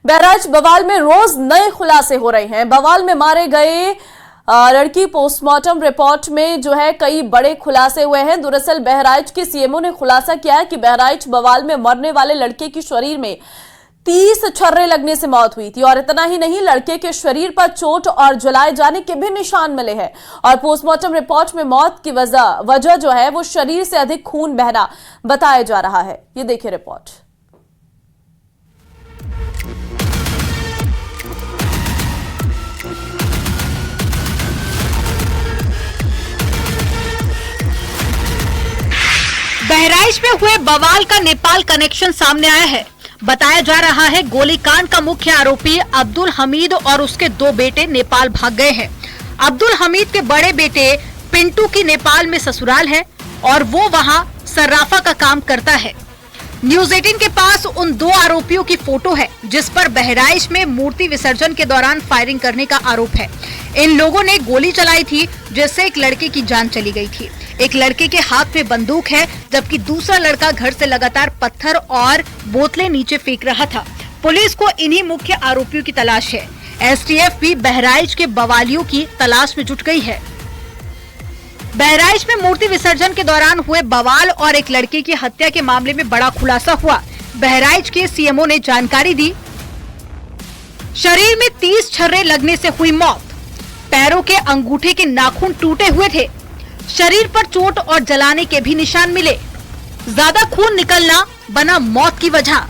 बहराइच बवाल में रोज नए खुलासे हो रहे हैं। बवाल में मारे गए लड़की पोस्टमार्टम रिपोर्ट में जो है कई बड़े खुलासे हुए हैं। दरअसल बहराइच के सीएमओ ने खुलासा किया है कि बहराइच बवाल में मरने वाले लड़के के शरीर में 30 छर्रे लगने से मौत हुई थी और इतना ही नहीं, लड़के के शरीर पर चोट और जलाए जाने के भी निशान मिले हैं। और पोस्टमार्टम रिपोर्ट में मौत की वजह जो है वो शरीर से अधिक खून बहना बताया जा रहा है। ये देखिए रिपोर्ट। बहराइच में हुए बवाल का नेपाल कनेक्शन सामने आया है। बताया जा रहा है गोलीकांड का मुख्य आरोपी अब्दुल हमीद और उसके 2 बेटे नेपाल भाग गए हैं। अब्दुल हमीद के बड़े बेटे पिंटू की नेपाल में ससुराल है और वो वहां सर्राफा का काम करता है। न्यूज 18 के पास उन 2 आरोपियों की फोटो है जिस पर बहराइच में मूर्ति विसर्जन के दौरान फायरिंग करने का आरोप है। इन लोगों ने गोली चलाई थी जिससे एक लड़के की जान चली गई थी। एक लड़के के हाथ में बंदूक है जबकि दूसरा लड़का घर से लगातार पत्थर और बोतलें नीचे फेंक रहा था। पुलिस को इन्हीं मुख्य आरोपियों की तलाश है। एसटीएफ भी बहराइच के बवालियों की तलाश में जुट गई है। बहराइच में मूर्ति विसर्जन के दौरान हुए बवाल और एक लड़के की हत्या के मामले में बड़ा खुलासा हुआ। बहराइच के सीएमओ ने जानकारी दी। शरीर में 30 छर्रे लगने से हुई मौत। पैरों के अंगूठे के नाखून टूटे हुए थे। शरीर पर चोट और जलाने के भी निशान मिले। ज्यादा खून निकलना बना मौत की वजह।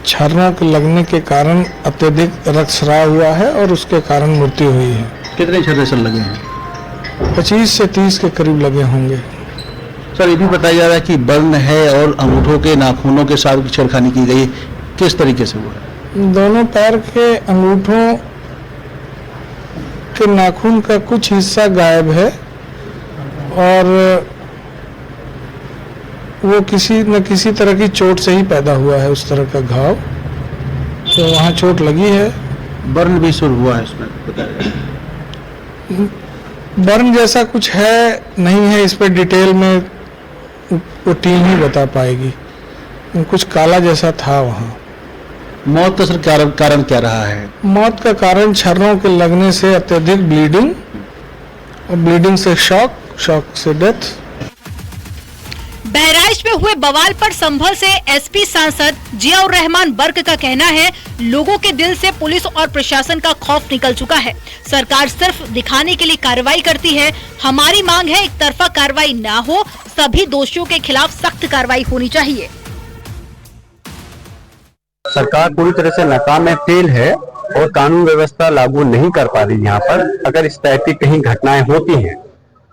छर्रा लगने के कारण अत्यधिक रक्तस्राव हुआ है और उसके कारण मृत्यु हुई है। कितने छर्रे सर लगे हैं? 25 से 30 के करीब लगे होंगे। सर ये भी बताया जा रहा है कि बर्न है और अंगूठों के नाखूनों के साथ छेड़खानी की गई। किस तरीके से हुआ है? दोनों पैर के अंगूठों के नाखून का कुछ हिस्सा गायब है और वो किसी न किसी तरह की चोट से ही पैदा हुआ है। उस तरह का घाव तो वहाँ चोट लगी है। बर्न भी शुरू हुआ है इसमें? बर्न जैसा कुछ है नहीं है, इस पर डिटेल में वो टीम ही बता पाएगी। कुछ काला जैसा था वहाँ। मौत का सर कारण क्या रहा है? मौत का कारण छर्रों के लगने से अत्यधिक ब्लीडिंग और ब्लीडिंग से शॉक से डेथ। बहराइच में हुए बवाल पर संभल से एसपी सांसद जियाउर रहमान बर्क का कहना है, लोगों के दिल से पुलिस और प्रशासन का खौफ निकल चुका है। सरकार सिर्फ दिखाने के लिए कार्रवाई करती है। हमारी मांग है एक तरफा कार्रवाई ना हो, सभी दोषियों के खिलाफ सख्त कार्रवाई होनी चाहिए। सरकार पूरी तरह से नाकाम है, फेल है और कानून व्यवस्था लागू नहीं कर पा रही। यहाँ पर अगर इस टाइप की कहीं घटनाएं होती हैं,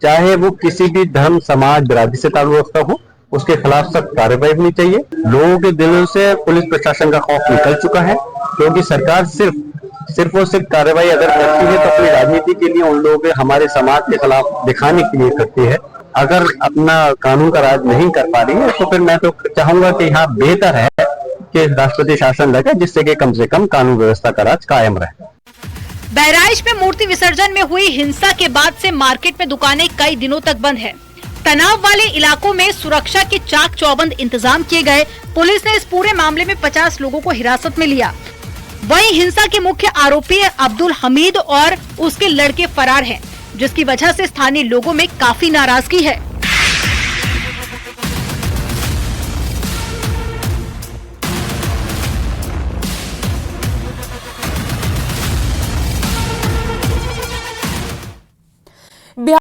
चाहे वो किसी भी धर्म समाज बिरादरी से ताल्लुक हो, उसके खिलाफ सख्त कार्रवाई होनी चाहिए। लोगों के दिलों से पुलिस प्रशासन का खौफ निकल चुका है क्योंकि सरकार सिर्फ और सिर्फ कार्रवाई अगर करती है तो अपनी राजनीति के लिए, उन लोगों के हमारे समाज के खिलाफ दिखाने के लिए करती है। अगर अपना कानून का राज नहीं कर पा रही है तो फिर मैं तो चाहूंगा कि यहाँ बेहतर है कि राष्ट्रपति शासन लगे जिससे कि कम से कम कानून व्यवस्था का राज कायम रहे। बहराइच में मूर्ति विसर्जन में हुई हिंसा के बाद से मार्केट में दुकानें कई दिनों तक बंद है। तनाव वाले इलाकों में सुरक्षा के चाक चौबंद इंतजाम किए गए। पुलिस ने इस पूरे मामले में 50 लोगों को हिरासत में लिया। वहीं हिंसा के मुख्य आरोपी अब्दुल हमीद और उसके लड़के फरार हैं, जिसकी वजह से स्थानीय लोगों में काफी नाराजगी है।